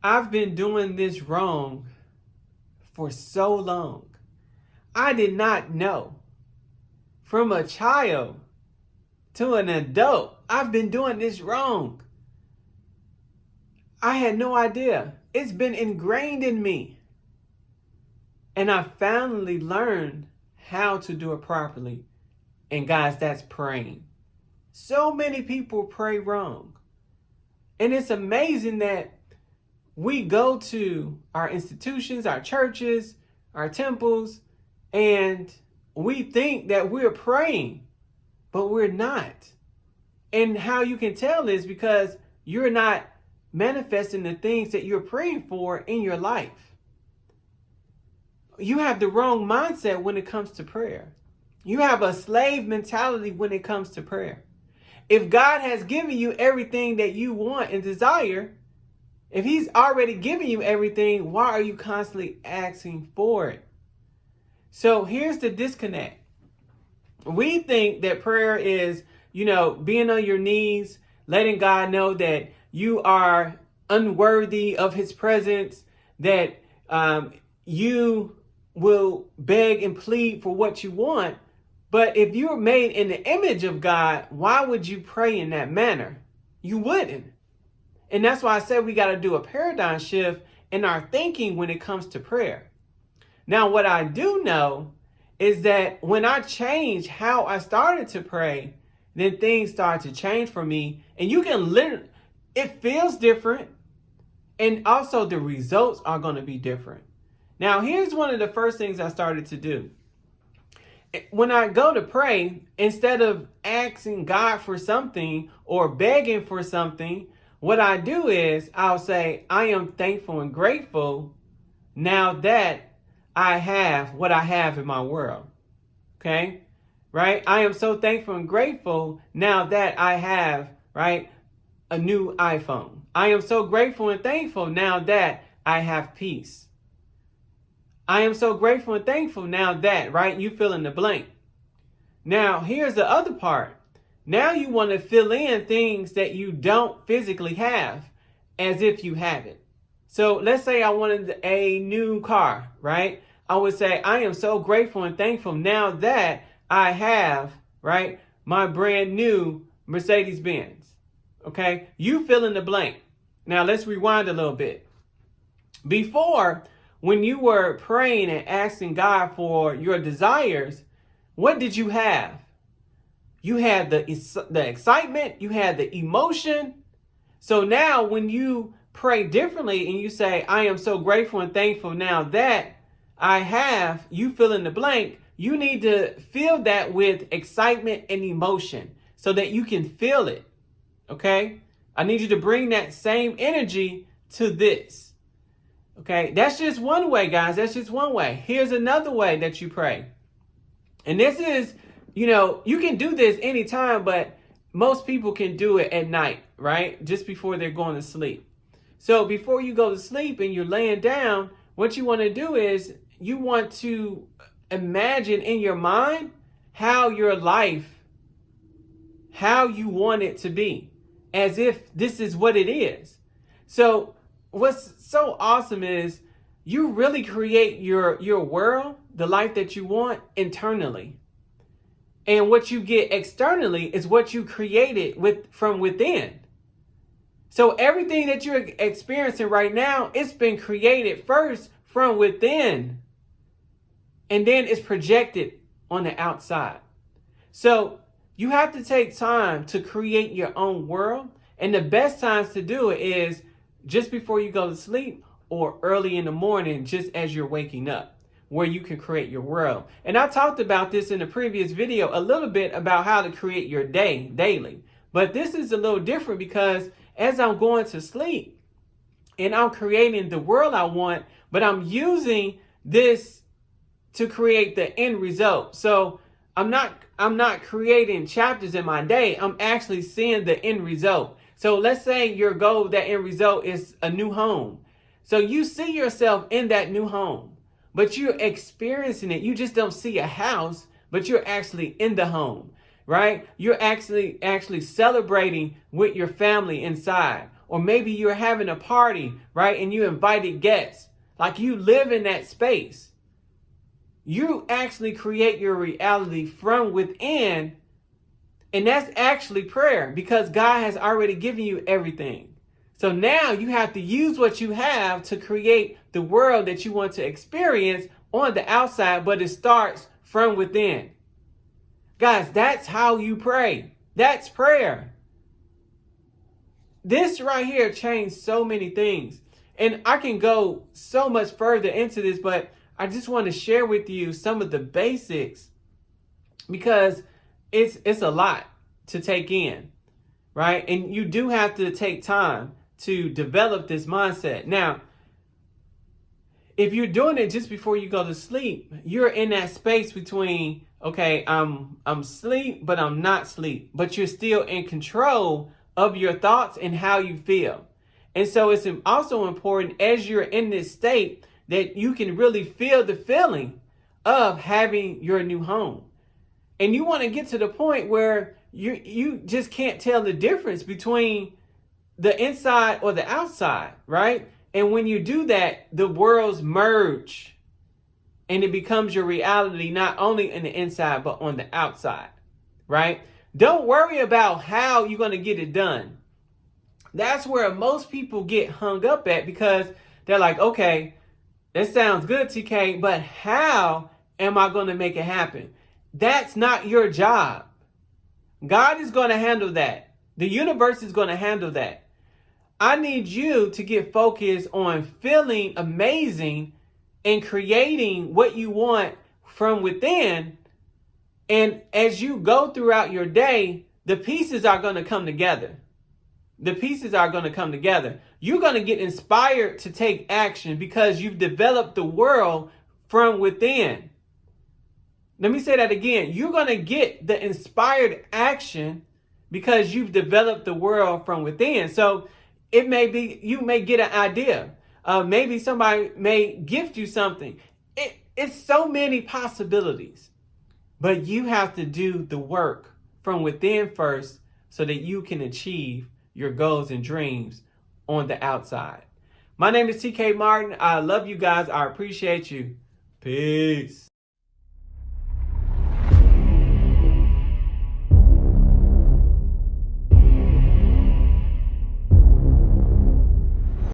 I've been doing this wrong for so long. I did not know. From a child to an adult, I've been doing this wrong. I had no idea. It's been ingrained in me. And I finally learned how to do it properly. And guys, that's praying. So many people pray wrong. And it's amazing that we go to our institutions, our churches, our temples, and we think that we're praying, but we're not. And how you can tell is because you're not manifesting the things that you're praying for in your life. You have the wrong mindset when it comes to prayer. You have a slave mentality when it comes to prayer. If God has given you everything that you want and desire, if he's already given you everything, why are you constantly asking for it? So here's the disconnect. We think that prayer is, being on your knees, letting God know that you are unworthy of his presence, that you will beg and plead for what you want. But if you're made in the image of God, why would you pray in that manner? You wouldn't. And that's why I said we got to do a paradigm shift in our thinking when it comes to prayer. Now, what I do know is that when I change how I started to pray, then things start to change for me. And you can literally, it feels different. And also the results are going to be different. Now, here's one of the first things I started to do. When I go to pray, instead of asking God for something or begging for something, what I do is I'll say, I am thankful and grateful now that I have what I have in my world. Okay? Right? I am so thankful and grateful now that I have, right, a new iPhone. I am so grateful and thankful now that I have peace. I am so grateful and thankful now that, right, you fill in the blank. Now, here's the other part. Now you want to fill in things that you don't physically have as if you have it. So let's say I wanted a new car, right? I would say, I am so grateful and thankful now that I have, right, my brand new Mercedes-Benz. Okay? You fill in the blank. Now let's rewind a little bit. Before, when you were praying and asking God for your desires, what did you have? You had the excitement, you had the emotion. So now when you pray differently and you say, I am so grateful and thankful now that I have, you fill in the blank, you need to fill that with excitement and emotion so that you can feel it. Okay? I need you to bring that same energy to this. Okay? That's just one way, guys. That's just one way. Here's another way that you pray. And this is, you can do this anytime, but most people can do it at night, right? Just before they're going to sleep. So before you go to sleep and you're laying down, what you want to do is you want to imagine in your mind how your life, how you want it to be, as if this is what it is. So what's so awesome is you really create your world, the life that you want internally. And what you get externally is what you created from within. So everything that you're experiencing right now, it's been created first from within. And then it's projected on the outside. So you have to take time to create your own world. And the best times to do it is just before you go to sleep or early in the morning, just as you're waking up, where you can create your world. And I talked about this in the previous video a little bit about how to create your day daily. But this is a little different because as I'm going to sleep and I'm creating the world I want, but I'm using this to create the end result. So I'm not creating chapters in my day. I'm actually seeing the end result. So let's say your goal, that end result is a new home. So you see yourself in that new home, but you're experiencing it. You just don't see a house, but you're actually in the home, right? You're actually celebrating with your family inside, or maybe you're having a party, right? And you invited guests. Like, you live in that space. You actually create your reality from within. And that's actually prayer, because God has already given you everything. So now you have to use what you have to create the world that you want to experience on the outside, but it starts from within. Guys, that's how you pray. That's prayer. This right here changed so many things. And I can go so much further into this, but I just want to share with you some of the basics, because it's a lot to take in, right? And you do have to take time to develop this mindset. Now, if you're doing it just before you go to sleep, you're in that space between, okay, I'm asleep, but I'm not asleep, but you're still in control of your thoughts and how you feel. And so it's also important, as you're in this state, that you can really feel the feeling of having your new home. And you want to get to the point where you just can't tell the difference between the inside or the outside, right? And when you do that, the worlds merge and it becomes your reality, not only in the inside, but on the outside, right? Don't worry about how you're going to get it done. That's where most people get hung up at, because they're like, okay, that sounds good, TK, but how am I going to make it happen? That's not your job. God is going to handle that. The universe is going to handle that. I need you to get focused on feeling amazing and creating what you want from within. And as you go throughout your day, the pieces are going to come together. The pieces are going to come together. You're going to get inspired to take action because you've developed the world from within. Let me say that again. You're going to get the inspired action because you've developed the world from within. So it may be, you may get an idea. Maybe somebody may gift you something. It's so many possibilities. But you have to do the work from within first so that you can achieve your goals and dreams on the outside. My name is TK Martin. I love you guys. I appreciate you. Peace.